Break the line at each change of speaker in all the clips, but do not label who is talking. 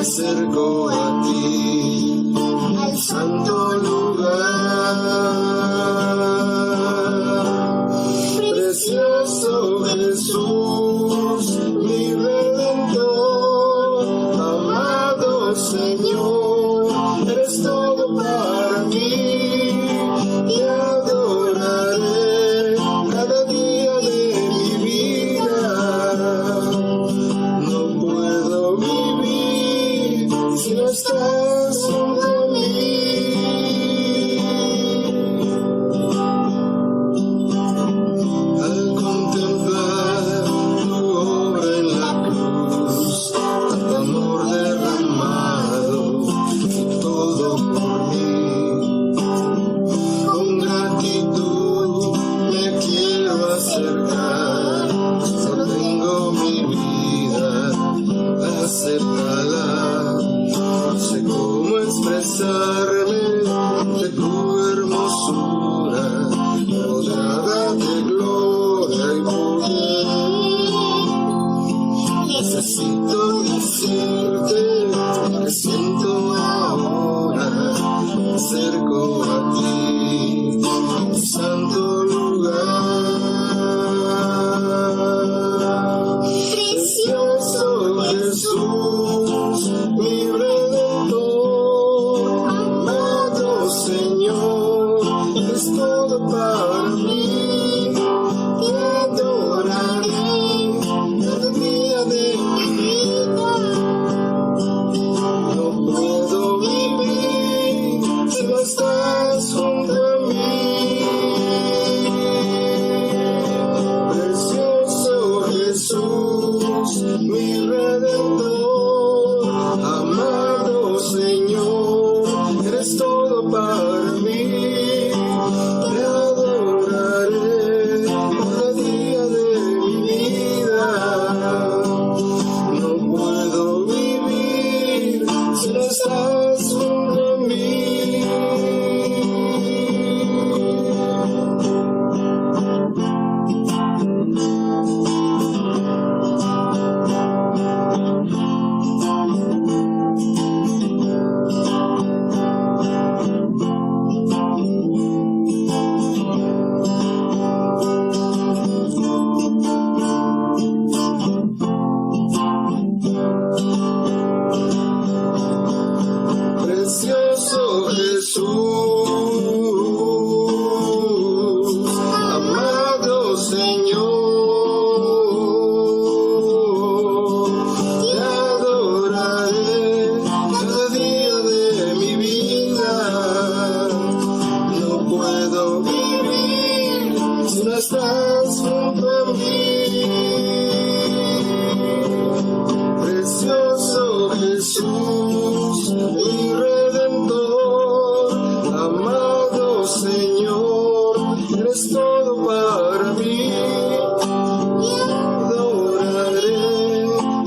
acerco a ti, al santo lugar. Precioso Jesús, mi Redentor, amado Señor, eres todo para mí, y adoraré cada día de mi vida. No puedo vivir si no estás junto a mí. Al contemplar tu obra en la cruz, tanto amor derramado y todo por mí, con gratitud me quiero acercar. Solo tengo mi vida, acéptala. No sé cómo expresarme de tu hermosura, rodeada de gloria y poder. Necesito decirte lo que siento ahora. Me acerco a ti, un santo lugar. Precioso Jesús, mi Redentor, amado Señor, eres todo para mí, y adoraré cada día de mi vida. No puedo vivir si no estás junto a mí. Precioso Jesús, mi Redentor, amado Señor, eres todo para mí, te adoraré cada día de mi vida. No puedo vivir si no estás junto a mí. Precioso Jesús, amado Señor, te adoraré cada día de mi vida. No puedo vivir si no estás junto a mí. Precioso Jesús, mi Redentor, amado Señor, eres todo para mí, y adoraré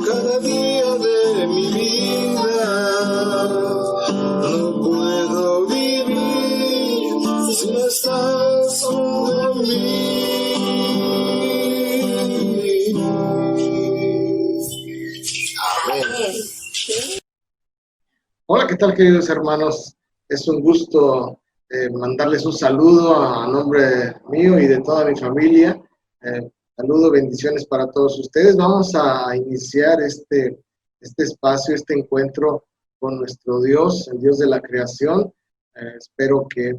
cada día de mi vida. No puedo vivir si no estás junto a mí. Amén.
Hola, ¿qué tal, queridos hermanos? Es un gusto mandarles un saludo a nombre mío y de toda mi familia. Saludo, bendiciones para todos ustedes. Vamos a iniciar este espacio, este encuentro con nuestro Dios, el Dios de la creación. Espero que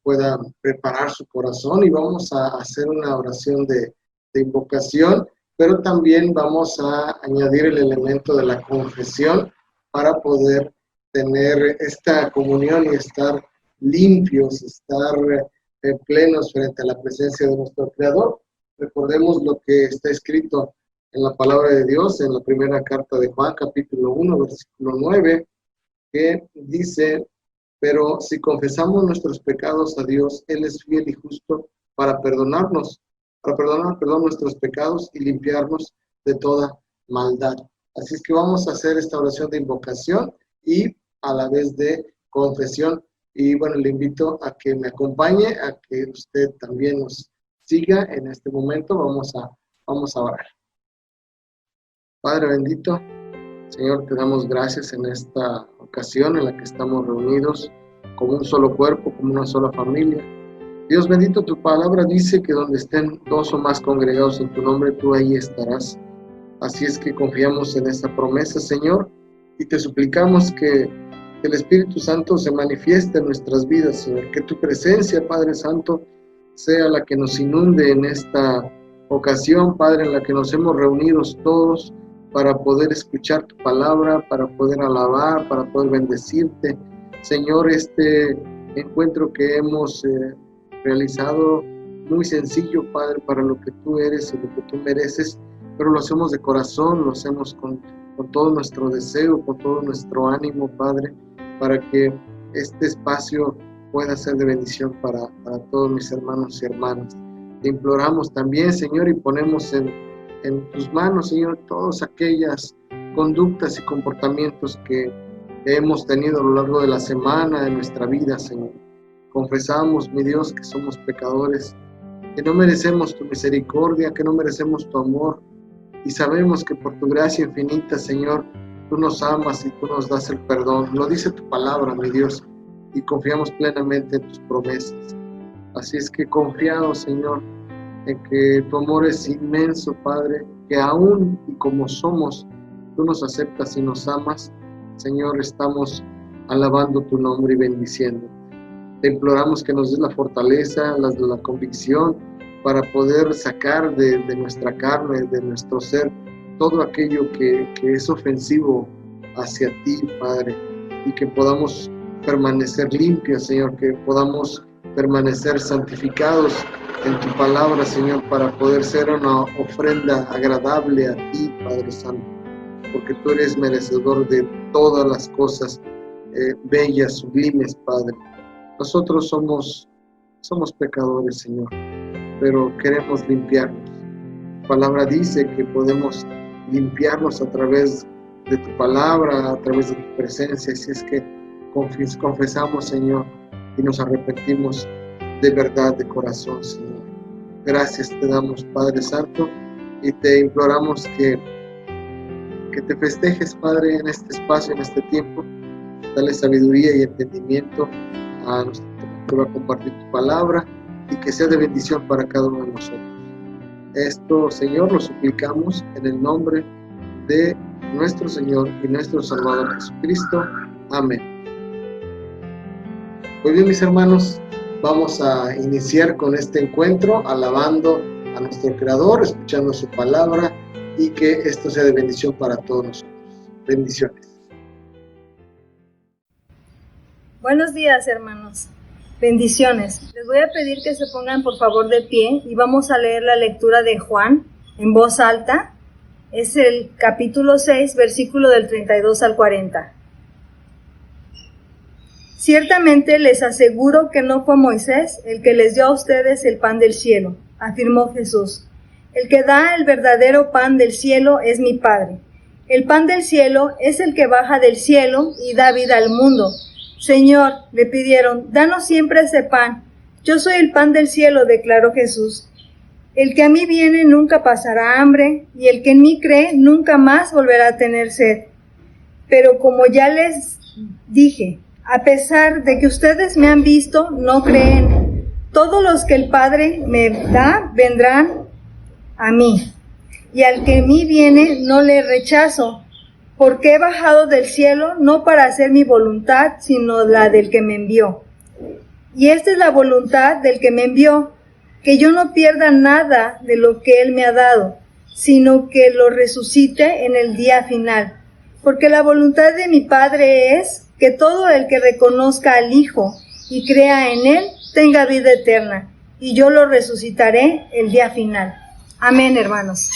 puedan preparar su corazón y vamos a hacer una oración de invocación, pero también vamos a añadir el elemento de la confesión para poder tener esta comunión y estar limpios, estar plenos frente a la presencia de nuestro Creador. Recordemos lo que está escrito en la palabra de Dios, en la primera carta de Juan, capítulo 1, versículo 9, que dice: pero si confesamos nuestros pecados a Dios, Él es fiel y justo para perdonar nuestros pecados y limpiarnos de toda maldad. Así es que vamos a hacer esta oración de invocación y a la vez de confesión. Y bueno, le invito a que me acompañe, a que usted también nos siga en este momento. Vamos a orar. Padre bendito, Señor, te damos gracias en esta ocasión en la que estamos reunidos como un solo cuerpo, como una sola familia. Dios bendito, tu palabra dice que donde estén dos o más congregados en tu nombre, tú ahí estarás. Así es que confiamos en esta promesa, Señor, y te suplicamos que el Espíritu Santo se manifieste en nuestras vidas, Señor. Que tu presencia, Padre Santo, sea la que nos inunde en esta ocasión, Padre, en la que nos hemos reunido todos para poder escuchar tu palabra, para poder alabar, para poder bendecirte. Señor, este encuentro que hemos realizado, muy sencillo, Padre, para lo que tú eres y lo que tú mereces, pero lo hacemos de corazón, lo hacemos con todo nuestro deseo, con todo nuestro ánimo, Padre, para que este espacio pueda ser de bendición para todos mis hermanos y hermanas. Te imploramos también, Señor, y ponemos en tus manos, Señor, todas aquellas conductas y comportamientos que hemos tenido a lo largo de la semana, de nuestra vida, Señor. Confesamos, mi Dios, que somos pecadores, que no merecemos tu misericordia, que no merecemos tu amor, y sabemos que por tu gracia infinita, Señor, tú nos amas y tú nos das el perdón. Lo dice tu palabra, mi Dios, y confiamos plenamente en tus promesas. Así es que confiados, Señor, en que tu amor es inmenso, Padre, que aún y como somos, tú nos aceptas y nos amas. Señor, estamos alabando tu nombre y bendiciendo. Te imploramos que nos des la fortaleza, la convicción para poder sacar de nuestra carne, de nuestro ser, todo aquello que es ofensivo hacia ti, Padre, y que podamos permanecer limpios, Señor, que podamos permanecer santificados en tu palabra, Señor, para poder ser una ofrenda agradable a ti, Padre Santo, porque tú eres merecedor de todas las cosas bellas, sublimes, Padre. Nosotros somos pecadores, Señor, pero queremos limpiarnos. Tu palabra dice que podemos limpiarnos a través de tu palabra, a través de tu presencia. Así es que confesamos, Señor, y nos arrepentimos de verdad, de corazón, Señor. Gracias te damos, Padre Santo, y te imploramos que te festejes, Padre, en este espacio, en este tiempo. Dale sabiduría y entendimiento a nuestro que va a compartir tu palabra, y que sea de bendición para cada uno de nosotros. Esto, Señor, lo suplicamos en el nombre de nuestro Señor y nuestro Salvador Jesucristo. Amén. Muy bien, mis hermanos, vamos a iniciar con este encuentro alabando a nuestro Creador, escuchando su palabra, y que esto sea de bendición para todos nosotros. Bendiciones.
Buenos días, hermanos. Bendiciones. Les voy a pedir que se pongan por favor de pie y vamos a leer la lectura de Juan en voz alta. Es el capítulo 6, versículo del 32 al 40. Ciertamente les aseguro que no fue Moisés el que les dio a ustedes el pan del cielo, afirmó Jesús. El que da el verdadero pan del cielo es mi Padre. El pan del cielo es el que baja del cielo y da vida al mundo. Señor, le pidieron, danos siempre ese pan. Yo soy el pan del cielo, declaró Jesús. El que a mí viene nunca pasará hambre, y el que en mí cree nunca más volverá a tener sed. Pero como ya les dije, a pesar de que ustedes me han visto, no creen. Todos los que el Padre me da vendrán a mí, y al que en mí viene no le rechazo. Porque he bajado del cielo no para hacer mi voluntad, sino la del que me envió. Y esta es la voluntad del que me envió, que yo no pierda nada de lo que él me ha dado, sino que lo resucite en el día final. Porque la voluntad de mi Padre es que todo el que reconozca al Hijo y crea en él tenga vida eterna, y yo lo resucitaré el día final. Amén, hermanos.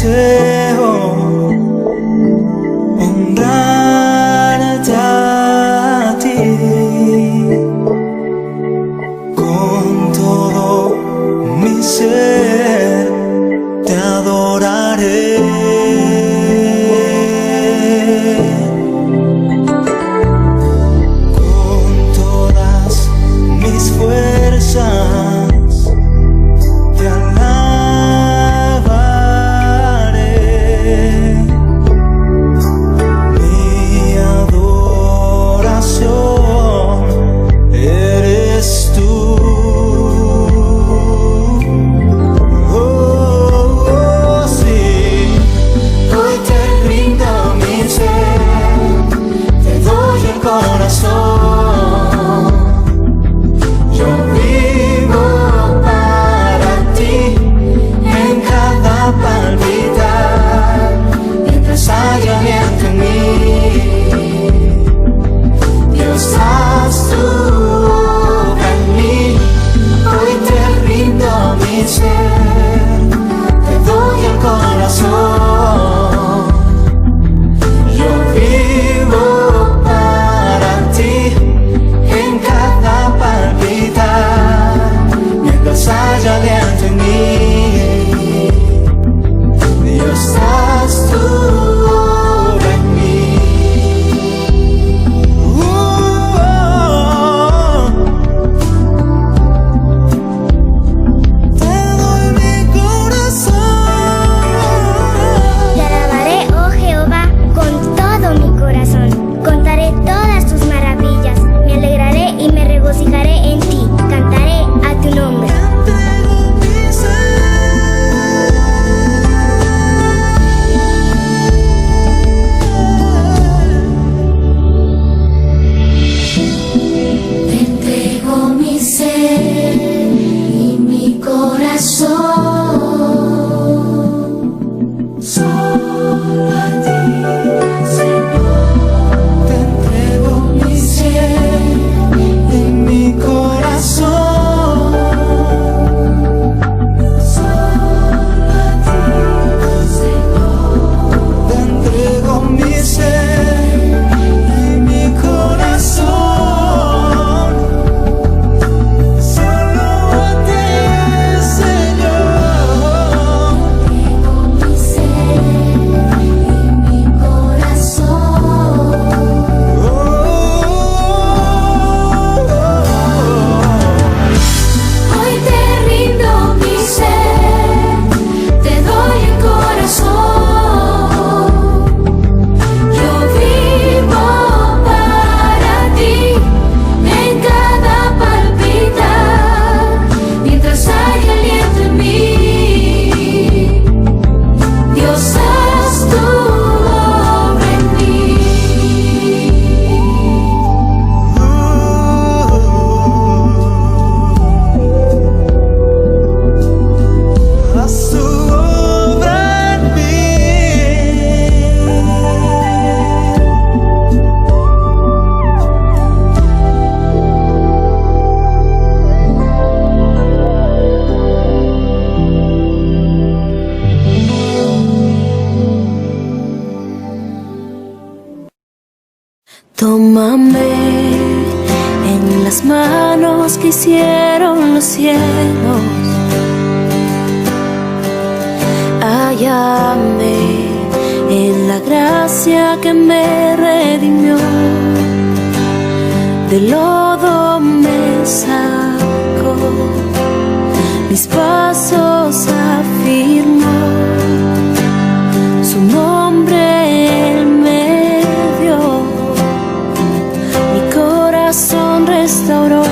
deseo honrarte a ti. Con todo mi ser te adoraré. Con todas mis fuerzas te alabaré. Mi adoración eres tú. Oh, sí. Hoy te rindo mi ser, te doy el corazón. Yo vivo para ti en cada palpitar, mientras haya aliento en mí. Dios, haz tu obra en mí. Hoy te rindo mi ser, te doy el corazón. Yo vivo para ti en cada palpitar, mientras haya aliento en mí. Dios, haz tu obra en mí. Te doy mi corazón.
Te alabaré, oh Jehová, con todo mi corazón. Contaré todas tus maravillas. Me alegraré y me regocijaré en ti. Cantaré a tu nombre.
Entrego mi ser.
Te entrego mi ser y mi corazón. Solo a ti, Señor.
Te entrego mi ser y mi corazón.
Solo a ti, Señor.
Te entrego mi ser y mi corazón. Solo a ti, Señor.
Entrego mi ser y mi corazón. Hoy te rindo mi ser, te doy el corazón. Yo vivo para ti en cada palpitar, mientras haya aliento en mí. Dios, haz tu obra en mí.
Haz tu obra en mí.
Tómame en las manos que hicieron los cielos. Hállame en la gracia que me redimió. Del lodo me sacó, mis pasos afirmó. Su nombre él me dio, mi corazón restauró.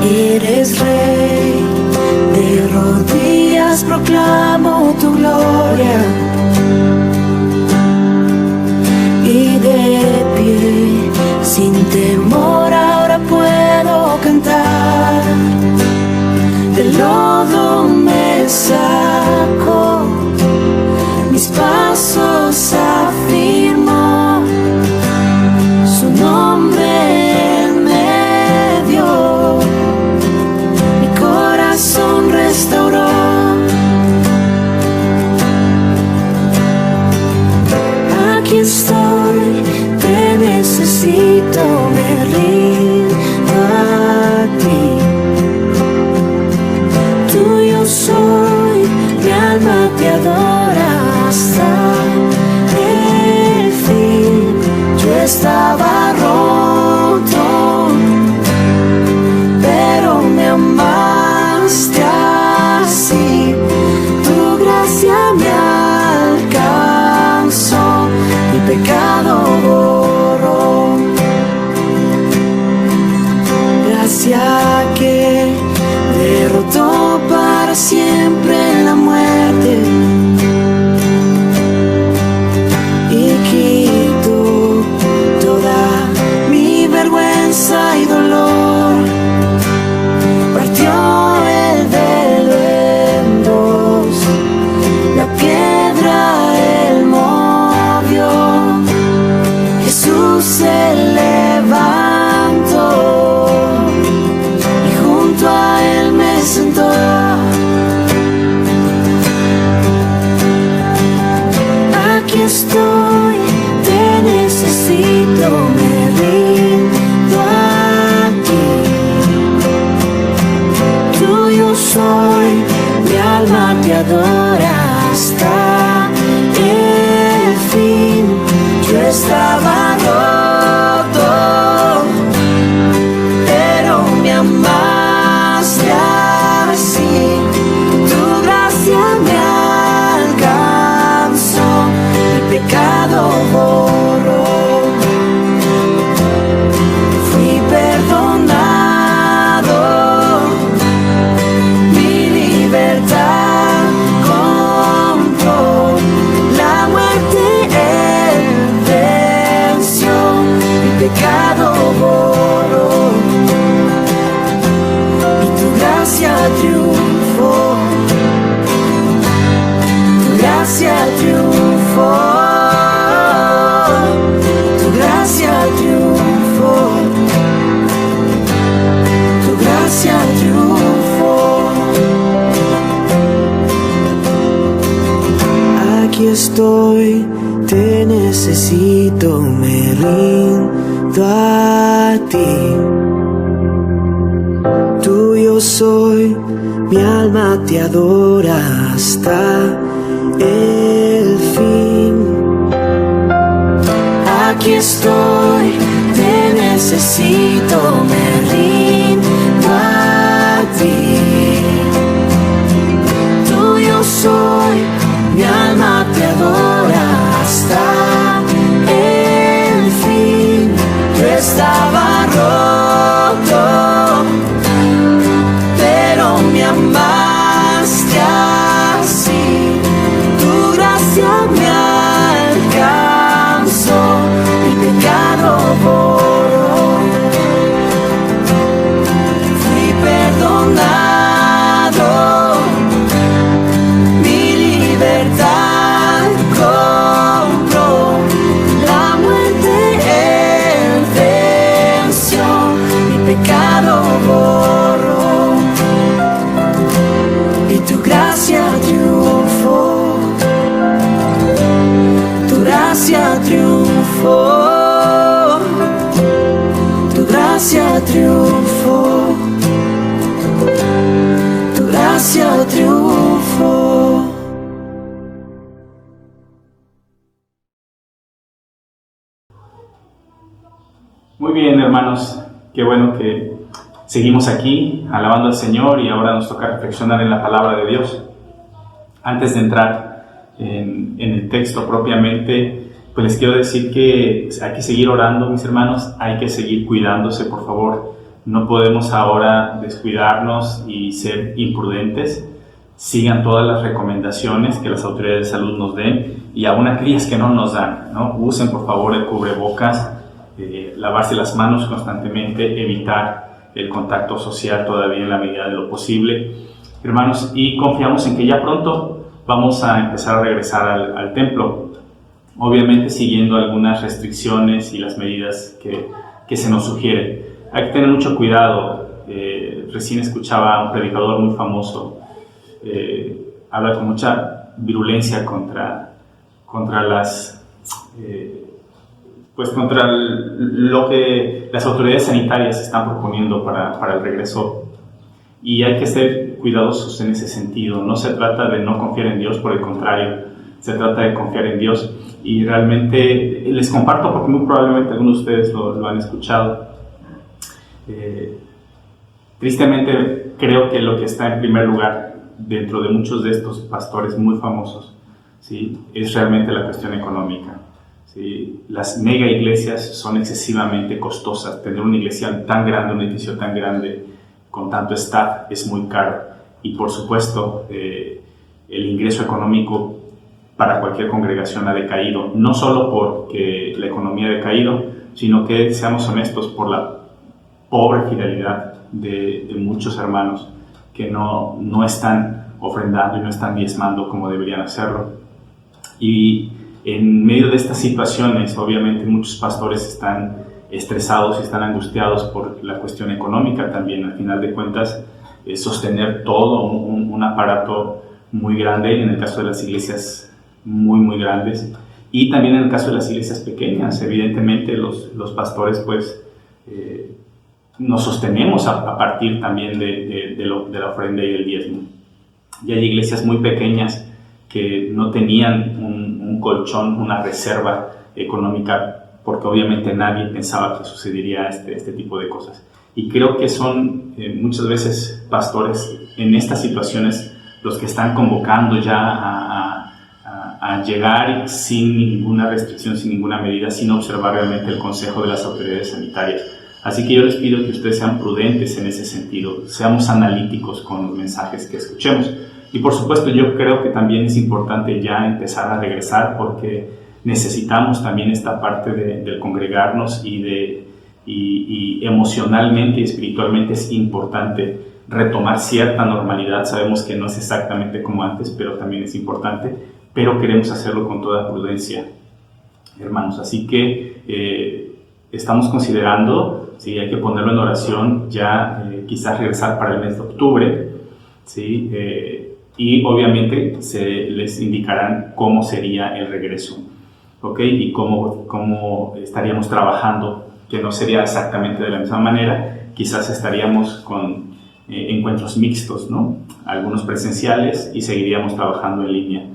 Eres rey, de rodillas proclamo tu gloria. Y de pie, sin temor ahora puedo cantar. Del lodo me sacó, mis pasos afirmó. Su nombre él me dio, mi corazón restauró. gracia que derrotó para siempre la muerte y quitó toda mi vergüenza y dolor. Partió el velo en dos, la piedra él movió. Jesús se levantó y junto a él me sentó. Aquí estoy, te necesito, me rindo a ti. Tuyo soy, mi alma te adora hasta el fin. Yo estaba roto, pero me amaste así. Tu gracia me alcanzó, mi pecado borró. Fui perdonado, mi libertad compró. La muerte él venció, mi pecado borró. Y tu gracia triunfó, tu gracia triunfó, tu gracia triunfó, tu gracia triunfó. Aquí estoy, te necesito, me rindo a ti. Tuyo soy, mi alma te adora hasta el fin. Aquí estoy, te necesito, me rindo a ti. Tuyo soy, mi alma te adora hasta el fin. Yo estaba roto, pero me amaste así. Tu gracia me alcanzó, mi pecado borró. Fui perdonado, mi libertad compró. La muerte él venció, mi pecado borró. Y tu gracia triunfó, tu gracia triunfó, tu gracia triunfó, tu gracia triunfó.
Muy bien, hermanos, qué bueno que seguimos aquí alabando al Señor y ahora nos toca reflexionar en la palabra de Dios. Antes de entrar en el texto propiamente, pues les quiero decir que hay que seguir orando, mis hermanos, hay que seguir cuidándose, por favor. No podemos ahora descuidarnos y ser imprudentes. Sigan todas las recomendaciones que las autoridades de salud nos den y aún aquellas que no nos dan, ¿no? Usen, por favor, el cubrebocas, lavarse las manos constantemente, evitar el contacto social todavía en la medida de lo posible, hermanos, y confiamos en que ya pronto vamos a empezar a regresar al templo, obviamente siguiendo algunas restricciones y las medidas que se nos sugieren. Hay que tener mucho cuidado. Recién escuchaba a un predicador muy famoso, habla con mucha virulencia contra las contra lo que las autoridades sanitarias están proponiendo para el regreso, y hay que ser cuidadosos en ese sentido. No se trata de no confiar en Dios, por el contrario, se trata de confiar en Dios. Y realmente les comparto, porque muy probablemente algunos de ustedes lo han escuchado. Tristemente creo que lo que está en primer lugar dentro de muchos de estos pastores muy famosos, ¿sí?, es realmente la cuestión económica, ¿sí? Las mega iglesias son excesivamente costosas. Tener una iglesia tan grande, un edificio tan grande, con tanto staff, es muy caro. Y por supuesto, el ingreso económico para cualquier congregación ha decaído, no solo porque la economía ha decaído, sino que, seamos honestos, por la pobre fidelidad de muchos hermanos que no están ofrendando y no están diezmando como deberían hacerlo. Y en medio de estas situaciones, obviamente muchos pastores están estresados y están angustiados por la cuestión económica también. Al final de cuentas, sostener todo un aparato muy grande, en el caso de las iglesias muy grandes, y también en el caso de las iglesias pequeñas. Evidentemente los pastores pues nos sostenemos a partir también de la ofrenda y del diezmo. Y hay iglesias muy pequeñas que no tenían un colchón, una reserva económica, porque obviamente nadie pensaba que sucedería este tipo de cosas. Y creo que son muchas veces pastores en estas situaciones los que están convocando ya a llegar sin ninguna restricción, sin ninguna medida, sin observar realmente el consejo de las autoridades sanitarias. Así que yo les pido que ustedes sean prudentes en ese sentido, seamos analíticos con los mensajes que escuchemos. Y por supuesto yo creo que también es importante ya empezar a regresar, porque necesitamos también esta parte del congregarnos y emocionalmente y espiritualmente es importante retomar cierta normalidad. Sabemos que no es exactamente como antes, pero también es importante, pero queremos hacerlo con toda prudencia, hermanos. Así que estamos considerando, ¿sí? Hay que ponerlo en oración ya, quizás regresar para el mes de octubre, ¿sí? Y obviamente se les indicarán cómo sería el regreso, ¿ok? Y cómo estaríamos trabajando, que no sería exactamente de la misma manera. Quizás estaríamos con encuentros mixtos, ¿no? Algunos presenciales, y seguiríamos trabajando en línea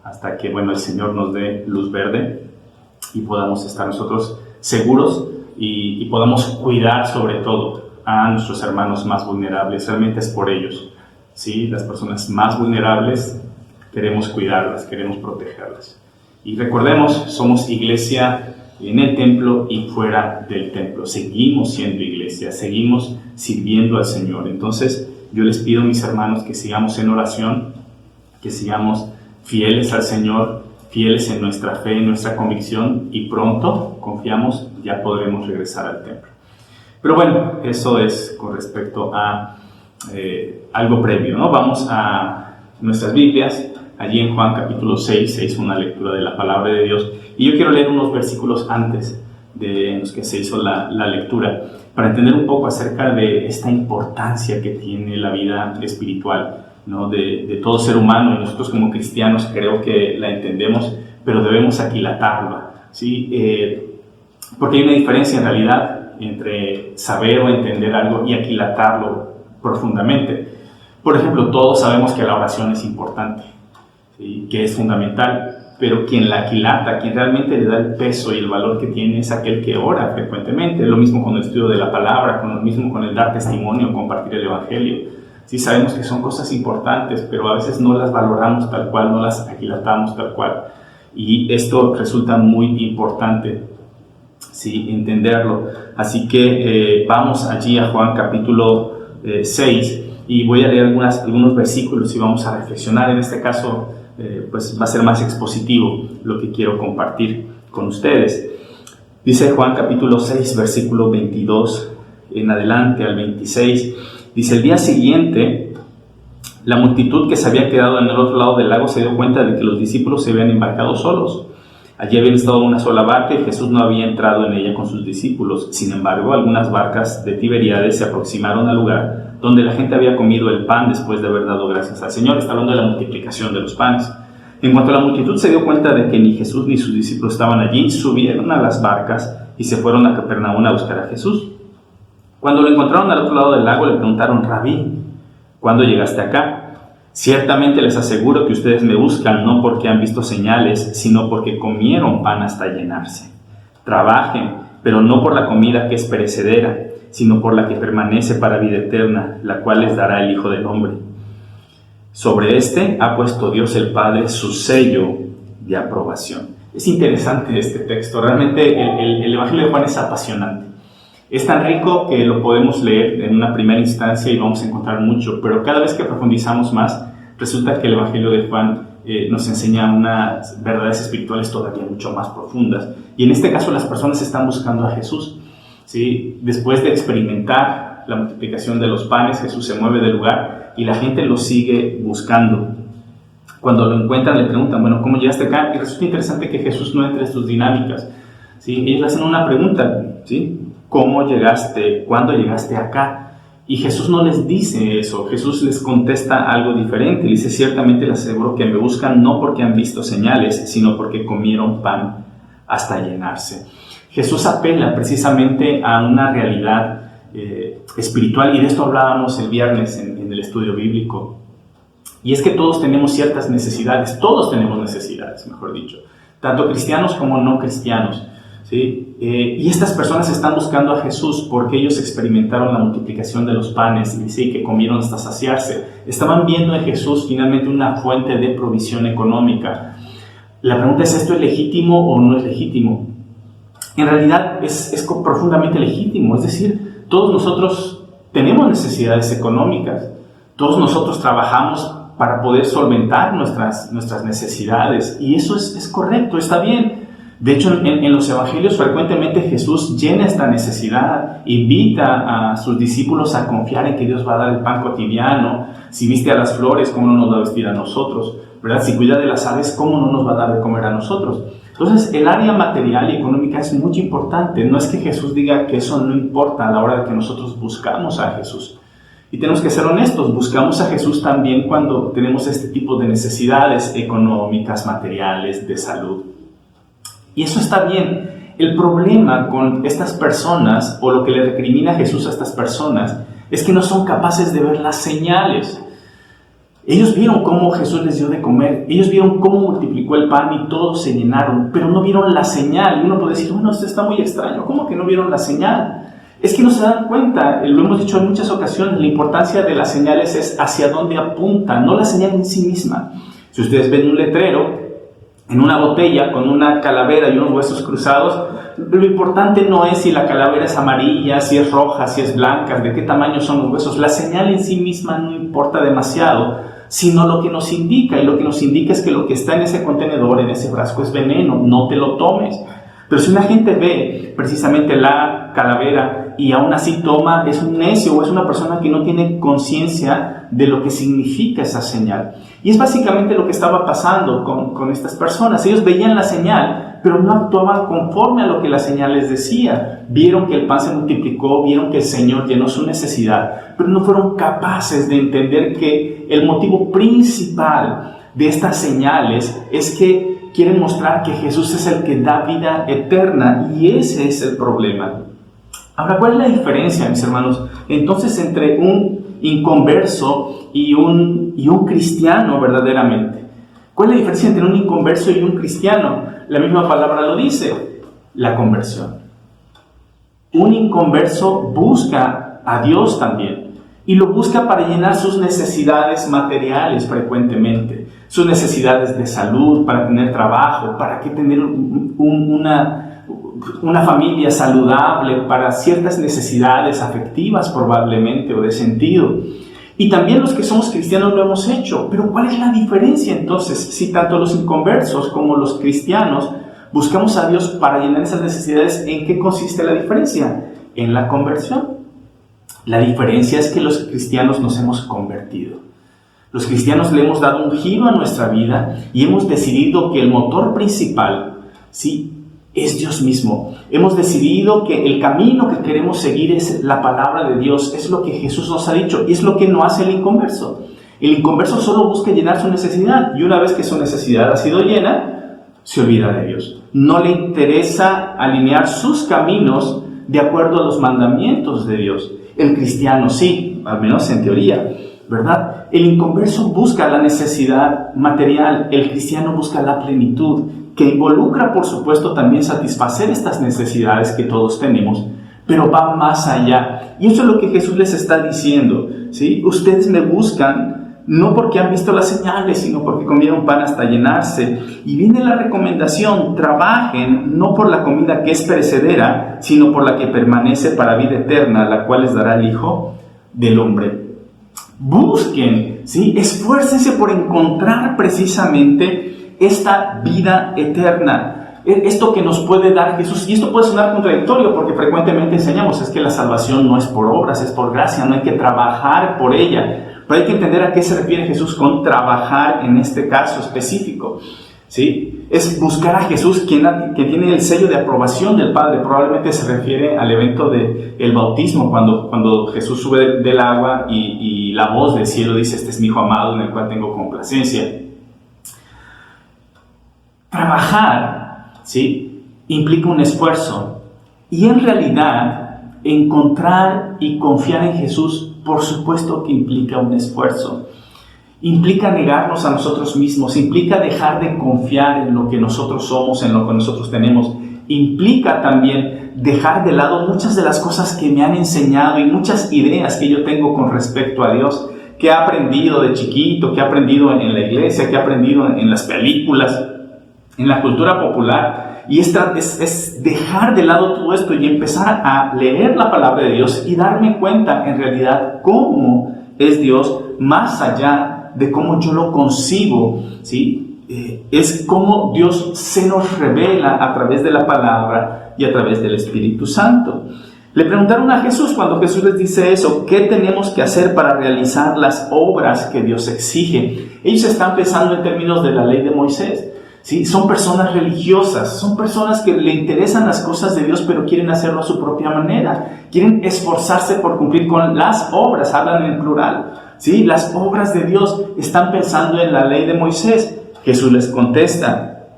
hasta que, bueno, el Señor nos dé luz verde y podamos estar nosotros seguros y podamos cuidar sobre todo a nuestros hermanos más vulnerables. Realmente es por ellos, ¿sí? Las personas más vulnerables queremos cuidarlas, queremos protegerlas. Y recordemos, somos iglesia en el templo y fuera del templo. Seguimos siendo iglesia, seguimos sirviendo al Señor. Entonces, yo les pido, mis hermanos, que sigamos en oración, que sigamos fieles al Señor, fieles en nuestra fe, en nuestra convicción, y pronto, confiamos, ya podremos regresar al templo. Pero bueno, eso es con respecto a algo previo, ¿no? Vamos a nuestras Biblias. Allí en Juan capítulo 6 se hizo una lectura de la palabra de Dios, y yo quiero leer unos versículos antes de los que se hizo la lectura, para entender un poco acerca de esta importancia que tiene la vida espiritual, ¿no? de todo ser humano. Y nosotros como cristianos creo que la entendemos, pero debemos aquilatarla, ¿sí? Porque hay una diferencia en realidad entre saber o entender algo y aquilatarlo profundamente. Por ejemplo, todos sabemos que la oración es importante, ¿sí? Que es fundamental, pero quien la aquilata, quien realmente le da el peso y el valor que tiene, es aquel que ora frecuentemente. Lo mismo con el estudio de la palabra, lo mismo con el dar testimonio, compartir el evangelio. Sí, sabemos que son cosas importantes, pero a veces no las valoramos tal cual, no las aquilatamos tal cual. Y esto resulta muy importante, sí, entenderlo. Así que vamos allí a Juan capítulo 6, y voy a leer algunos versículos y vamos a reflexionar. En este caso, pues va a ser más expositivo lo que quiero compartir con ustedes. Dice Juan capítulo 6, versículo 22 en adelante al 26. Dice: el día siguiente, la multitud que se había quedado en el otro lado del lago se dio cuenta de que los discípulos se habían embarcado solos. Allí habían estado una sola barca y Jesús no había entrado en ella con sus discípulos. Sin embargo, algunas barcas de Tiberíades se aproximaron al lugar donde la gente había comido el pan después de haber dado gracias al Señor. Está hablando de la multiplicación de los panes. En cuanto la multitud se dio cuenta de que ni Jesús ni sus discípulos estaban allí, subieron a las barcas y se fueron a Capernaum a buscar a Jesús. Cuando lo encontraron al otro lado del lago, le preguntaron: Rabí, ¿cuándo llegaste acá? Ciertamente les aseguro que ustedes me buscan no porque han visto señales, sino porque comieron pan hasta llenarse. Trabajen, pero no por la comida que es perecedera, sino por la que permanece para vida eterna, la cual les dará el Hijo del Hombre. Sobre este ha puesto Dios el Padre su sello de aprobación. Es interesante este texto, realmente el Evangelio de Juan es apasionante. Es tan rico que lo podemos leer en una primera instancia y vamos a encontrar mucho, pero cada vez que profundizamos más, resulta que el Evangelio de Juan nos enseña unas verdades espirituales todavía mucho más profundas. Y en este caso las personas están buscando a Jesús, ¿sí? Después de experimentar la multiplicación de los panes, Jesús se mueve del lugar y la gente lo sigue buscando. Cuando lo encuentran le preguntan, bueno, ¿cómo llegaste acá? Y resulta interesante que Jesús no entra en sus dinámicas, ¿sí? Ellos le hacen una pregunta, ¿sí? ¿Cómo llegaste? ¿Cuándo llegaste acá? Y Jesús no les dice eso. Jesús les contesta algo diferente. Le dice, ciertamente les aseguro que me buscan no porque han visto señales, sino porque comieron pan hasta llenarse. Jesús apela precisamente a una realidad espiritual, y de esto hablábamos el viernes en el estudio bíblico. Y es que todos tenemos ciertas necesidades, mejor dicho, tanto cristianos como no cristianos, ¿sí? Y estas personas están buscando a Jesús porque ellos experimentaron la multiplicación de los panes y sí, que comieron hasta saciarse. Estaban viendo en Jesús finalmente una fuente de provisión económica. La pregunta es, ¿esto es legítimo o no es legítimo? En realidad es profundamente legítimo, es decir, todos nosotros tenemos necesidades económicas, todos nosotros trabajamos para poder solventar nuestras necesidades, y eso es correcto, está bien. De hecho, en los evangelios frecuentemente Jesús llena esta necesidad, invita a sus discípulos a confiar en que Dios va a dar el pan cotidiano. Si viste a las flores, ¿cómo no nos va a vestir a nosotros? ¿Verdad? Si cuida de las aves, ¿cómo no nos va a dar de comer a nosotros? Entonces, el área material y económica es muy importante. No es que Jesús diga que eso no importa a la hora de que nosotros buscamos a Jesús. Y tenemos que ser honestos, buscamos a Jesús también cuando tenemos este tipo de necesidades económicas, materiales, de salud. Y eso está bien. El problema con estas personas, o lo que le recrimina Jesús a estas personas, es que no son capaces de ver las señales. Ellos vieron cómo Jesús les dio de comer, ellos vieron cómo multiplicó el pan y todos se llenaron, pero no vieron la señal. Y uno puede decir, bueno, esto está muy extraño, ¿cómo que no vieron la señal? Es que no se dan cuenta, lo hemos dicho en muchas ocasiones, la importancia de las señales es hacia dónde apuntan, no la señal en sí misma. Si ustedes ven un letrero en una botella con una calavera y unos huesos cruzados, lo importante no es si la calavera es amarilla, si es roja, si es blanca, de qué tamaño son los huesos. La señal en sí misma no importa demasiado, sino lo que nos indica, y lo que nos indica es que lo que está en ese contenedor, en ese frasco, es veneno, no te lo tomes. Pero si una gente ve precisamente la calavera y aún así toma, es un necio o es una persona que no tiene conciencia de lo que significa esa señal. Y es básicamente lo que estaba pasando con estas personas. Ellos veían la señal, pero no actuaban conforme a lo que la señal les decía. Vieron que el pan se multiplicó, vieron que el Señor llenó su necesidad, pero no fueron capaces de entender que el motivo principal de estas señales es que quieren mostrar que Jesús es el que da vida eterna, y ese es el problema. Ahora, ¿cuál es la diferencia, mis hermanos, entonces entre un inconverso y un cristiano verdaderamente? ¿Cuál es la diferencia entre un inconverso y un cristiano? La misma palabra lo dice, la conversión. Un inconverso busca a Dios también, y lo busca para llenar sus necesidades materiales frecuentemente, sus necesidades de salud, para tener trabajo, para que tener una familia saludable, para ciertas necesidades afectivas probablemente, o de sentido. Y también los que somos cristianos lo hemos hecho. Pero ¿cuál es la diferencia entonces? Si tanto los inconversos como los cristianos buscamos a Dios para llenar esas necesidades, ¿en qué consiste la diferencia? En la conversión. La diferencia es que los cristianos nos hemos convertido. Los cristianos le hemos dado un giro a nuestra vida y hemos decidido que el motor principal, sí, es Dios mismo. Hemos decidido que el camino que queremos seguir es la palabra de Dios, es lo que Jesús nos ha dicho, y es lo que no hace el inconverso. El inconverso solo busca llenar su necesidad, y una vez que su necesidad ha sido llena, se olvida de Dios. No le interesa alinear sus caminos de acuerdo a los mandamientos de Dios. El cristiano sí, al menos en teoría, ¿verdad? El inconverso busca la necesidad material, el cristiano busca la plenitud, que involucra, por supuesto, también satisfacer estas necesidades que todos tenemos, pero va más allá. Y eso es lo que Jesús les está diciendo, ¿sí? Ustedes me buscan no porque han visto las señales, sino porque comieron pan hasta llenarse. Y viene la recomendación: trabajen no por la comida que es perecedera, sino por la que permanece para vida eterna, la cual les dará el Hijo del Hombre. Busquen, ¿sí? Esfuércense por encontrar precisamente esta vida eterna. Esto que nos puede dar Jesús. Y esto puede sonar contradictorio porque frecuentemente enseñamos es que la salvación no es por obras, es por gracia, no hay que trabajar por ella. Pero hay que entender a qué se refiere Jesús con trabajar en este caso específico, ¿sí? Es buscar a Jesús, quien tiene el sello de aprobación del Padre. Probablemente se refiere al evento del bautismo, cuando Jesús sube del agua y la voz del cielo dice: este es mi Hijo amado en el cual tengo complacencia. Trabajar, ¿sí?, implica un esfuerzo. Y en realidad, encontrar y confiar en Jesús, por supuesto que implica un esfuerzo. Implica negarnos a nosotros mismos, implica dejar de confiar en lo que nosotros somos, en lo que nosotros tenemos. Implica también dejar de lado muchas de las cosas que me han enseñado y muchas ideas que yo tengo con respecto a Dios, que he aprendido de chiquito, que he aprendido en la iglesia, que he aprendido en las películas, en la cultura popular. Y es dejar de lado todo esto y empezar a leer la palabra de Dios y darme cuenta en realidad cómo es Dios más allá de cómo yo lo concibo, ¿sí? Es cómo Dios se nos revela a través de la palabra y a través del Espíritu Santo. Le preguntaron a Jesús, cuando Jesús les dice eso: ¿qué tenemos que hacer para realizar las obras que Dios exige? Ellos están pensando en términos de la ley de Moisés. ¿Sí? Son personas religiosas, son personas que le interesan las cosas de Dios, pero quieren hacerlo a su propia manera. Quieren esforzarse por cumplir con las obras, hablan en plural, ¿sí? Las obras de Dios. Están pensando en la ley de Moisés. Jesús les contesta: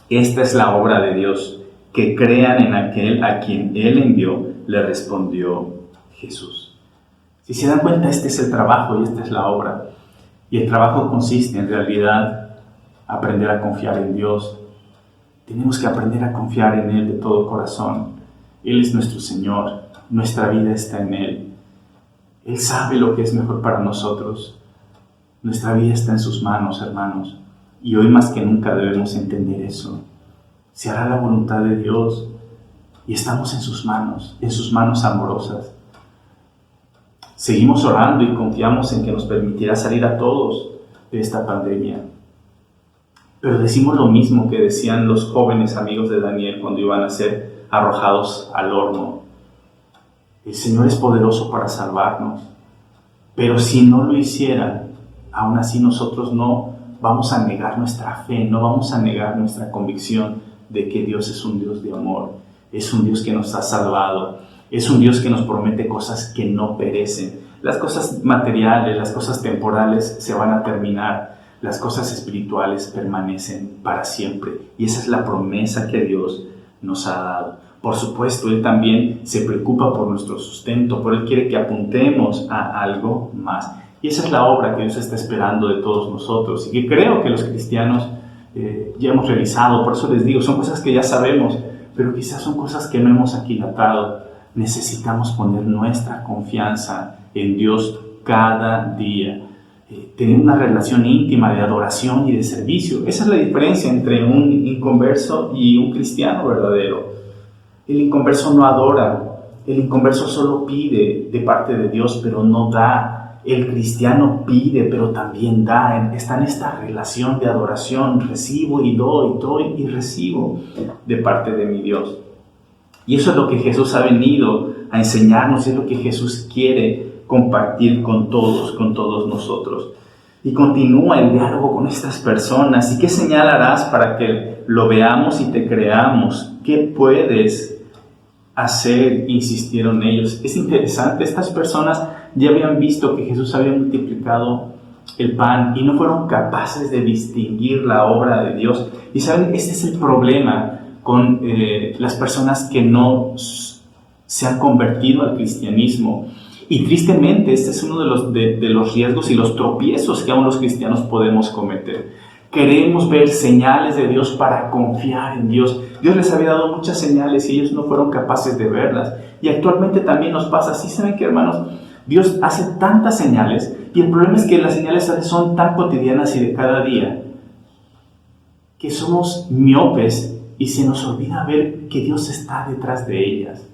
esta es la obra de Dios, que crean en aquel a quien Él envió. Le respondió Jesús. Si se dan cuenta, este es el trabajo y esta es la obra. Y el trabajo consiste en realidad aprender a confiar en Dios. Tenemos que aprender a confiar en Él de todo corazón. Él es nuestro Señor, nuestra vida está en Él. Él sabe lo que es mejor para nosotros. Nuestra vida está en sus manos, hermanos, y hoy más que nunca debemos entender eso. Se hará la voluntad de Dios y estamos en sus manos amorosas. Seguimos orando y confiamos en que nos permitirá salir a todos de esta pandemia. Pero decimos lo mismo que decían los jóvenes amigos de Daniel cuando iban a ser arrojados al horno. El Señor es poderoso para salvarnos, pero si no lo hiciera, aún así nosotros no vamos a negar nuestra fe, no vamos a negar nuestra convicción de que Dios es un Dios de amor, es un Dios que nos ha salvado, es un Dios que nos promete cosas que no perecen. Las cosas materiales, las cosas temporales se van a terminar. Las cosas espirituales permanecen para siempre. Y esa es la promesa que Dios nos ha dado. Por supuesto, Él también se preocupa por nuestro sustento, pero Él quiere que apuntemos a algo más. Y esa es la obra que Dios está esperando de todos nosotros. Y que creo que los cristianos ya hemos realizado. Por eso les digo, son cosas que ya sabemos, pero quizás son cosas que no hemos aquilatado. Necesitamos poner nuestra confianza en Dios cada día. Tener una relación íntima de adoración y de servicio. Esa es la diferencia entre un inconverso y un cristiano verdadero. El inconverso no adora, el inconverso solo pide de parte de Dios, pero no da. El cristiano pide, pero también da. Está en esta relación de adoración. Recibo y doy y recibo de parte de mi Dios. Y eso es lo que Jesús ha venido a enseñarnos, es lo que Jesús quiere compartir con todos nosotros. Y continúa el diálogo con estas personas. ¿Y qué señal harás para que lo veamos y te creamos? ¿Qué puedes hacer? Insistieron ellos. Es interesante, estas personas ya habían visto que Jesús había multiplicado el pan y no fueron capaces de distinguir la obra de Dios. Y saben, este es el problema con las personas que no se han convertido al cristianismo. Y tristemente, este es uno de los riesgos y los tropiezos que aún los cristianos podemos cometer. Queremos ver señales de Dios para confiar en Dios. Dios les había dado muchas señales y ellos no fueron capaces de verlas. Y actualmente también nos pasa así. ¿Saben qué, hermanos? Dios hace tantas señales y el problema es que las señales a veces son tan cotidianas y de cada día que somos miopes y se nos olvida ver que Dios está detrás de ellas.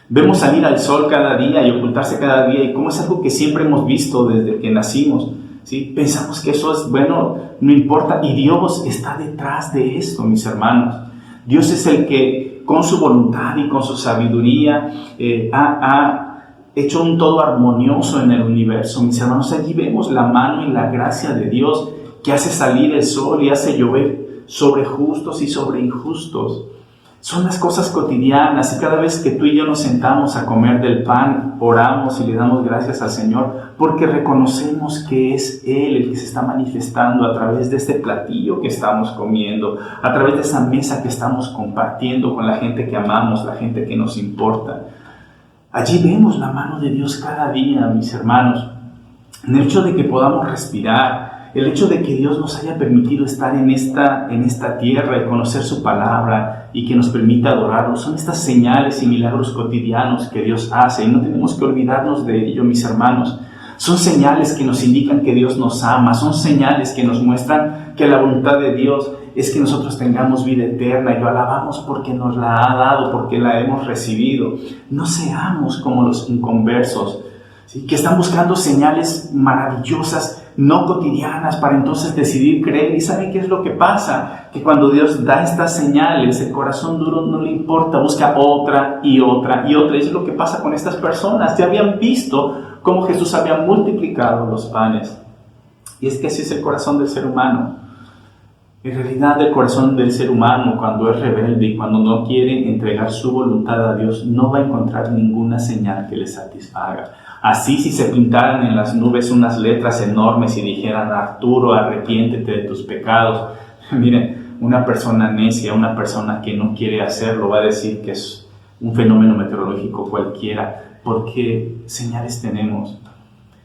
Vemos salir al sol cada día y ocultarse cada día, y como es algo que siempre hemos visto desde que nacimos, ¿sí? Pensamos que eso es bueno, no importa, y Dios está detrás de esto, mis hermanos. Dios es el que con su voluntad y con su sabiduría ha hecho un todo armonioso en el universo, mis hermanos. Allí vemos la mano y la gracia de Dios que hace salir el sol y hace llover sobre justos y sobre injustos. Son las cosas cotidianas, y cada vez que tú y yo nos sentamos a comer del pan, oramos y le damos gracias al Señor, porque reconocemos que es Él el que se está manifestando a través de este platillo que estamos comiendo, a través de esa mesa que estamos compartiendo con la gente que amamos, la gente que nos importa. Allí vemos la mano de Dios cada día, mis hermanos, en el hecho de que podamos respirar, el hecho de que Dios nos haya permitido estar en esta tierra y conocer su palabra y que nos permita adorarlo. Son estas señales y milagros cotidianos que Dios hace, y no tenemos que olvidarnos de ello, mis hermanos. Son señales que nos indican que Dios nos ama, son señales que nos muestran que la voluntad de Dios es que nosotros tengamos vida eterna, y lo alabamos porque nos la ha dado, porque la hemos recibido. No seamos como los inconversos, ¿sí?, que están buscando señales maravillosas, no cotidianas, para entonces decidir creer. ¿Y saben qué es lo que pasa? Que cuando Dios da estas señales, el corazón duro no le importa, busca otra y otra y otra. Y es lo que pasa con estas personas. Ya habían visto cómo Jesús había multiplicado los panes. Y es que así es el corazón del ser humano. En realidad, el corazón del ser humano, cuando es rebelde y cuando no quiere entregar su voluntad a Dios, no va a encontrar ninguna señal que le satisfaga. Así, si se pintaran en las nubes unas letras enormes y dijeran: Arturo, arrepiéntete de tus pecados, miren, una persona necia, una persona que no quiere hacerlo, va a decir que es un fenómeno meteorológico cualquiera, porque señales tenemos.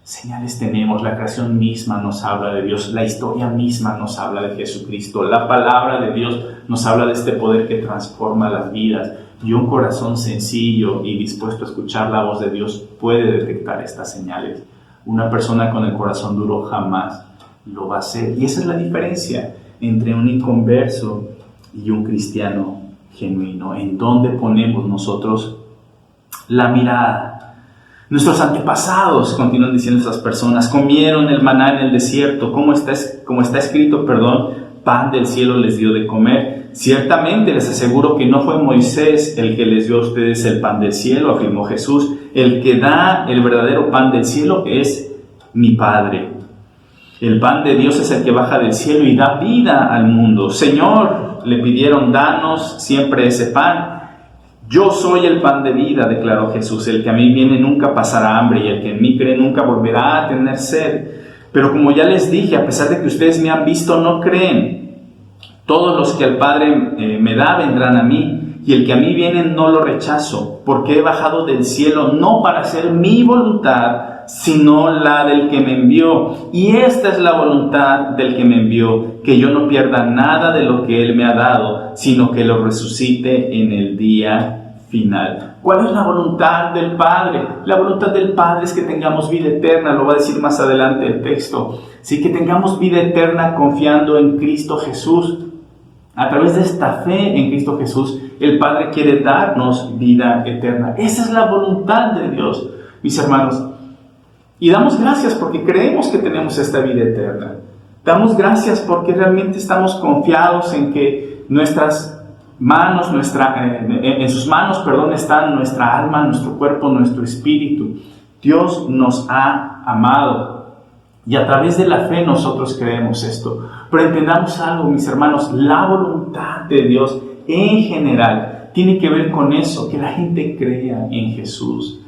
Señales tenemos, la creación misma nos habla de Dios, la historia misma nos habla de Jesucristo, la palabra de Dios nos habla de este poder que transforma las vidas, y un corazón sencillo y dispuesto a escuchar la voz de Dios puede detectar estas señales. Una persona con el corazón duro jamás lo va a hacer, y esa es la diferencia entre un inconverso y un cristiano genuino. ¿En dónde ponemos nosotros la mirada? Nuestros antepasados, continúan diciendo estas personas, comieron el maná en el desierto, como está escrito, pan del cielo les dio de comer. Ciertamente les aseguro que no fue Moisés el que les dio a ustedes el pan del cielo, afirmó Jesús. El que da el verdadero pan del cielo es mi Padre. El pan de Dios es el que baja del cielo y da vida al mundo. Señor, le pidieron, danos siempre ese pan. Yo soy el pan de vida, declaró Jesús. El que a mí viene nunca pasará hambre, y el que en mí cree nunca volverá a tener sed. Pero como ya les dije, a pesar de que ustedes me han visto, no creen. Todos los que el Padre me da vendrán a mí, y el que a mí viene no lo rechazo, porque he bajado del cielo no para hacer mi voluntad, sino la del que me envió. Y esta es la voluntad del que me envió, que yo no pierda nada de lo que Él me ha dado, sino que lo resucite en el día final. ¿Cuál es la voluntad del Padre? La voluntad del Padre es que tengamos vida eterna, lo va a decir más adelante el texto. Sí, que tengamos vida eterna confiando en Cristo Jesús. A través de esta fe en Cristo Jesús, el Padre quiere darnos vida eterna. Esa es la voluntad de Dios, mis hermanos. Y damos gracias porque creemos que tenemos esta vida eterna. Damos gracias porque realmente estamos confiados en que nuestras manos, en sus manos, están nuestra alma, nuestro cuerpo, nuestro espíritu. Dios nos ha amado. Y a través de la fe nosotros creemos esto. Pero entendamos algo, mis hermanos, la voluntad de Dios en general tiene que ver con eso, que la gente crea en Jesús.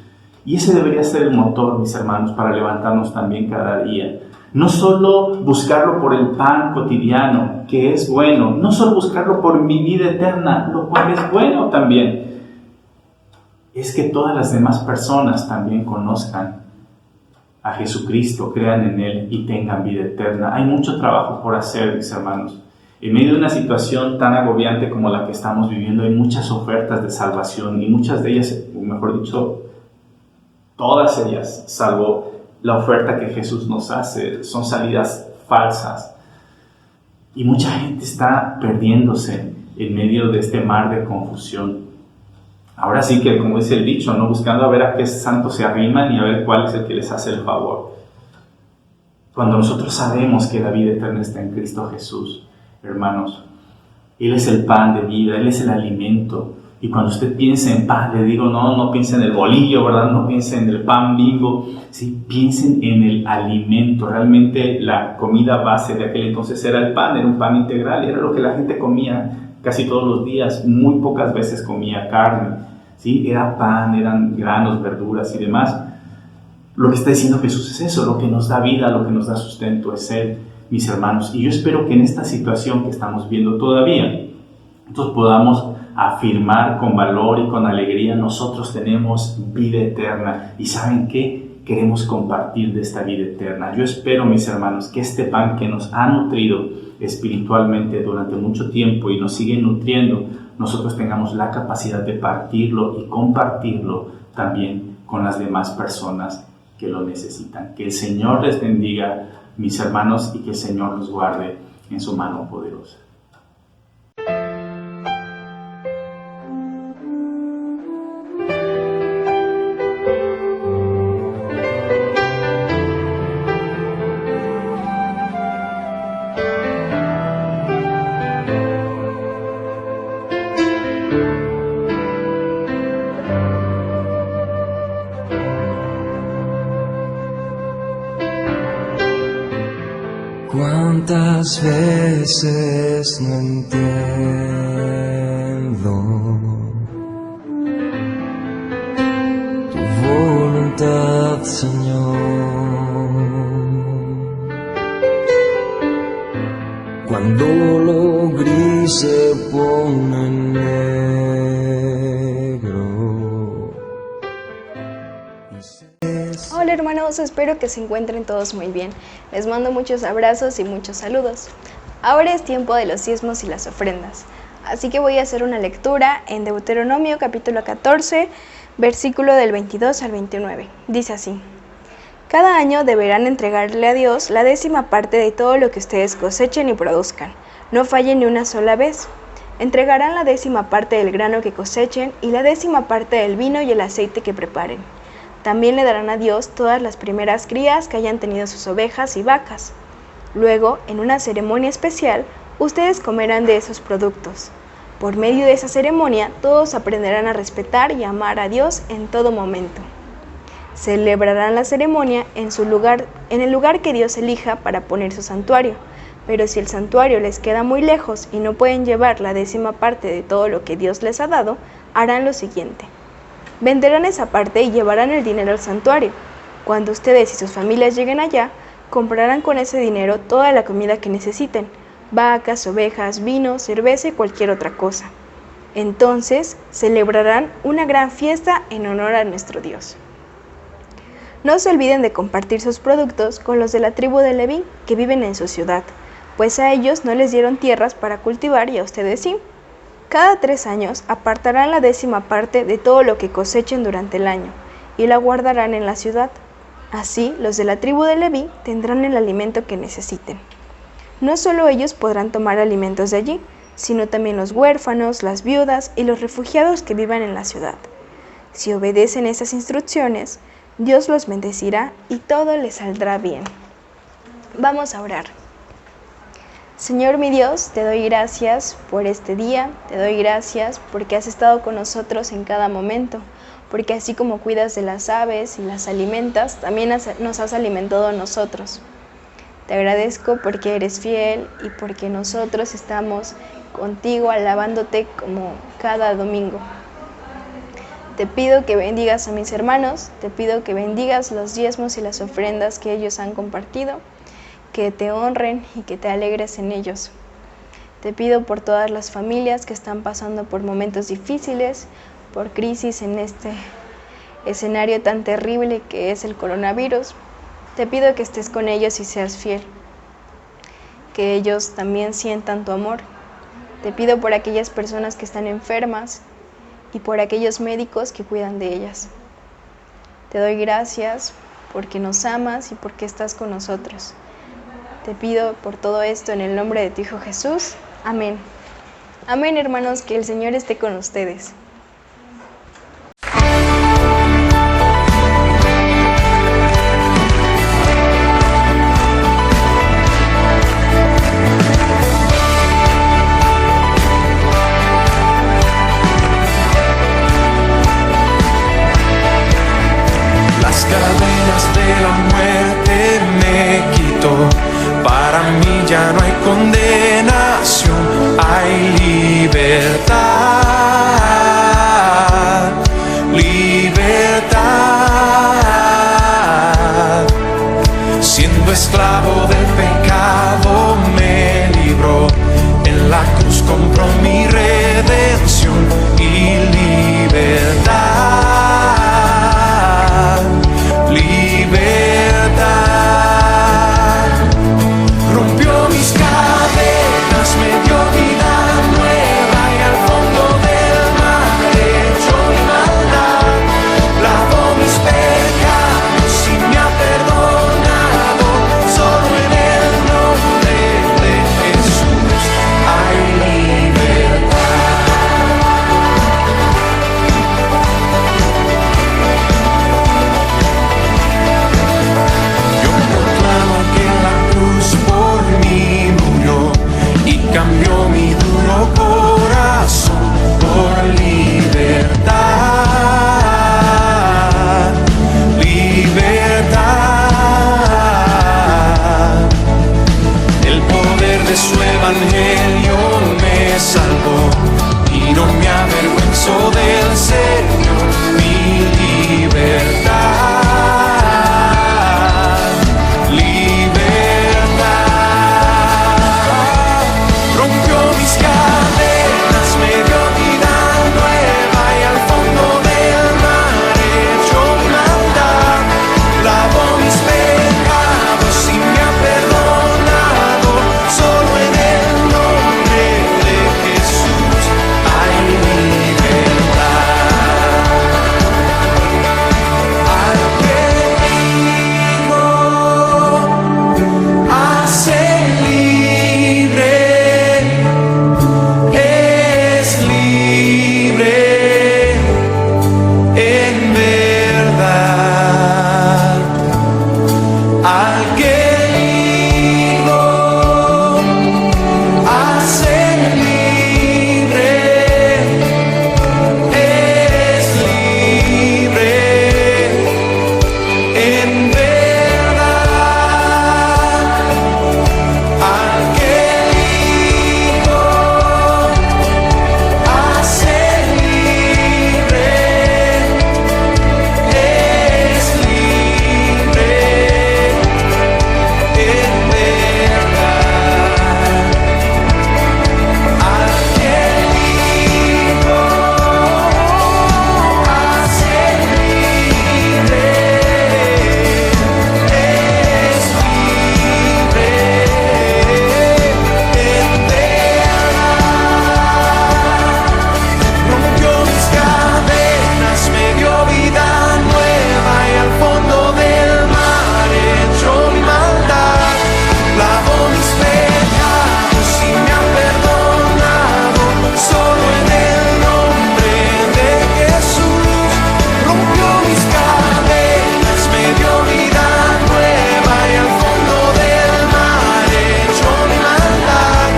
Y ese debería ser el motor, mis hermanos, para levantarnos también cada día. No solo buscarlo por el pan cotidiano, que es bueno, no solo buscarlo por mi vida eterna, lo cual es bueno también. Es que todas las demás personas también conozcan a Jesucristo, crean en Él y tengan vida eterna. Hay mucho trabajo por hacer, mis hermanos. En medio de una situación tan agobiante como la que estamos viviendo, hay muchas ofertas de salvación, y muchas de ellas, o mejor dicho, todas ellas, salvo la oferta que Jesús nos hace, son salidas falsas. Y mucha gente está perdiéndose en medio de este mar de confusión. Ahora sí que, como dice el dicho, ¿no? Buscando a ver a qué santo se arriman y a ver cuál es el que les hace el favor. Cuando nosotros sabemos que la vida eterna está en Cristo Jesús, hermanos, Él es el pan de vida, Él es el alimento. Y cuando usted piense en pan, le digo, no piense en el bolillo, ¿verdad? No piense en el pan Bimbo, sí, piensen en el alimento. Realmente la comida base de aquel entonces era el pan, era un pan integral, era lo que la gente comía casi todos los días, muy pocas veces comía carne, ¿sí? Era pan, eran granos, verduras y demás. Lo que está diciendo Jesús es eso, lo que nos da vida, lo que nos da sustento es Él, mis hermanos. Y yo espero que en esta situación que estamos viendo todavía, nosotros podamos afirmar con valor y con alegría, nosotros tenemos vida eterna. ¿Y saben qué? Queremos compartir de esta vida eterna. Yo espero, mis hermanos, que este pan que nos ha nutrido espiritualmente durante mucho tiempo y nos sigue nutriendo, nosotros tengamos la capacidad de partirlo y compartirlo también con las demás personas que lo necesitan. Que el Señor les bendiga, mis hermanos, y que el Señor los guarde en su mano poderosa.
Cuántas veces no entiendo tu voluntad, Señor. Cuando lo gris se pone negro.
Hola hermanos, espero que se encuentren todos muy bien. Les mando muchos abrazos y muchos saludos. Ahora es tiempo de los diezmos y las ofrendas. Así que voy a hacer una lectura en Deuteronomio capítulo 14, versículo del 22 al 29. Dice así: Cada año deberán entregarle a Dios la 10ª parte de todo lo que ustedes cosechen y produzcan. No fallen ni una sola vez. Entregarán la 10ª parte del grano que cosechen y la 10ª parte del vino y el aceite que preparen. También le darán a Dios todas las primeras crías que hayan tenido sus ovejas y vacas. Luego, en una ceremonia especial, ustedes comerán de esos productos. Por medio de esa ceremonia, todos aprenderán a respetar y amar a Dios en todo momento. Celebrarán la ceremonia en el lugar que Dios elija para poner su santuario. Pero si el santuario les queda muy lejos y no pueden llevar la 10ª parte de todo lo que Dios les ha dado, harán lo siguiente. Venderán esa parte y llevarán el dinero al santuario. Cuando ustedes y sus familias lleguen allá, comprarán con ese dinero toda la comida que necesiten: vacas, ovejas, vino, cerveza y cualquier otra cosa. Entonces, celebrarán una gran fiesta en honor a nuestro Dios. No se olviden de compartir sus productos con los de la tribu de Leví que viven en su ciudad, pues a ellos no les dieron tierras para cultivar y a ustedes sí. Cada 3 años apartarán la 10ª parte de todo lo que cosechen durante el año y la guardarán en la ciudad. Así, los de la tribu de Leví tendrán el alimento que necesiten. No solo ellos podrán tomar alimentos de allí, sino también los huérfanos, las viudas y los refugiados que vivan en la ciudad. Si obedecen esas instrucciones, Dios los bendecirá y todo les saldrá bien. Vamos a orar. Señor mi Dios, te doy gracias por este día, te doy gracias porque has estado con nosotros en cada momento, porque así como cuidas de las aves y las alimentas, también nos has alimentado a nosotros. Te agradezco porque eres fiel y porque nosotros estamos contigo alabándote como cada domingo. Te pido que bendigas a mis hermanos, te pido que bendigas los diezmos y las ofrendas que ellos han compartido, que te honren y que te alegres en ellos. Te pido por todas las familias que están pasando por momentos difíciles, por crisis en este escenario tan terrible que es el coronavirus. Te pido que estés con ellos y seas fiel, que ellos también sientan tu amor. Te pido por aquellas personas que están enfermas y por aquellos médicos que cuidan de ellas. Te doy gracias porque nos amas y porque estás con nosotros. Te pido por todo esto en el nombre de tu Hijo Jesús. Amén. Amén, hermanos, que el Señor esté con ustedes.
Las cadenas de la muerte me quitó. Para mí ya no hay condenación, hay libertad, libertad. Siendo esclavo del pecado me libró, en la cruz compró mi redención y libertad, libertad. Rompió mis cadenas, me dio vida nueva y al fondo del mar echó mi maldad. Lavó mis pecados y me ha perdonado. Solo en el nombre de Jesús hay libertad. Yo proclamo que la cruz por mí murió y cambió mi duro corazón por libertad, libertad. El poder de su evangelio me salvó y no me avergüenzo del Señor, mi libertad, libertad. Rompió mis cadenas, me dio vida nueva y al fondo del mar echó mi maldad. Lavó mis pecados y me ha perdonado. Solo en el nombre de Jesús hay libertad. Al que digo hace libre, es libre en verdad. Al que digo hace libre, es libre en verdad. Al que digo hace libre, es libre en verdad. Al que digo hace libre, es libre en verdad. Rompió mis cadenas, me dio vida nueva y al fondo del mar echó mi maldad. Lavó mis pecados y me ha perdonado. Solo en el nombre de Jesús. Rompió mis cadenas, me dio vida nueva y al fondo del mar echó mi maldad.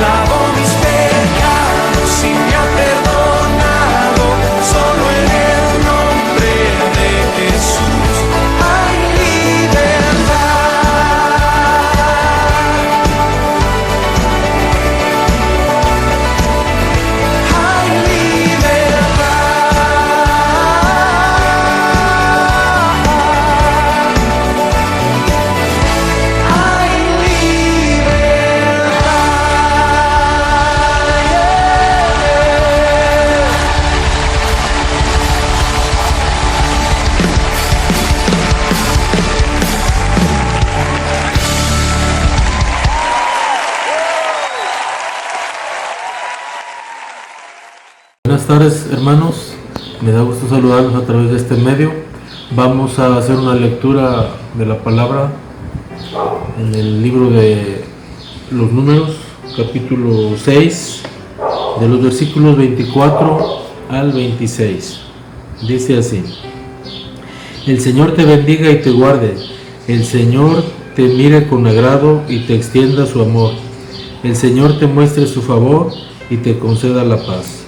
Lavó mis pecados y me ha perdonado. Solo en el nombre de Jesús hay libertad. Hay libertad. Hay
Buenas tardes, hermanos. Me da gusto saludarlos a través de este medio. Vamos a hacer una lectura de la palabra en el libro de los Números, capítulo 6, de los versículos 24 al 26. Dice así: El Señor te bendiga y te guarde, el Señor te mire con agrado y te extienda su amor, el Señor te muestre su favor y te conceda la paz.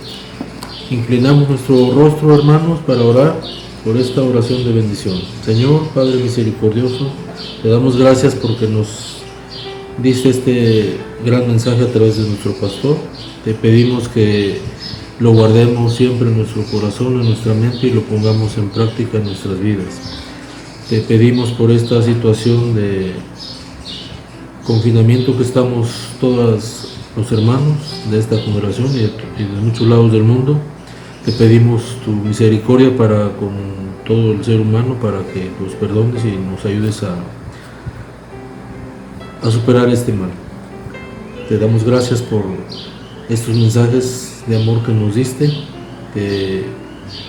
Inclinamos nuestro rostro, hermanos, para orar por esta oración de bendición. Señor, Padre misericordioso, te damos gracias porque nos diste este gran mensaje a través de nuestro pastor. Te pedimos que lo guardemos siempre en nuestro corazón, en nuestra mente, y lo pongamos en práctica en nuestras vidas. Te pedimos por esta situación de confinamiento que estamos todos los hermanos de esta congregación y de muchos lados del mundo. Te pedimos tu misericordia para con todo el ser humano, para que los perdones y nos ayudes a superar este mal. Te damos gracias por estos mensajes de amor que nos diste. Te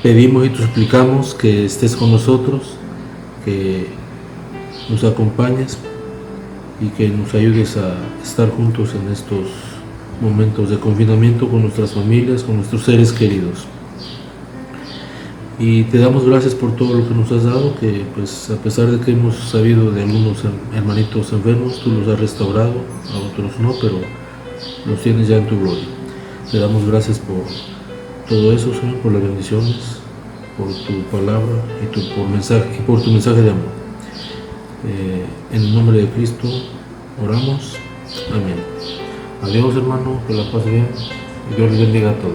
pedimos y te suplicamos que estés con nosotros, que nos acompañes y que nos ayudes a estar juntos en estos momentos de confinamiento con nuestras familias, con nuestros seres queridos. Y te damos gracias por todo lo que nos has dado, que pues a pesar de que hemos sabido de algunos hermanitos enfermos, tú los has restaurado, a otros no, pero los tienes ya en tu gloria. Te damos gracias por todo eso, Señor, por las bendiciones, por tu palabra y por tu mensaje de amor. En el nombre de Cristo oramos. Amén. Adiós, hermano, que la paz bien y Dios les bendiga a todos.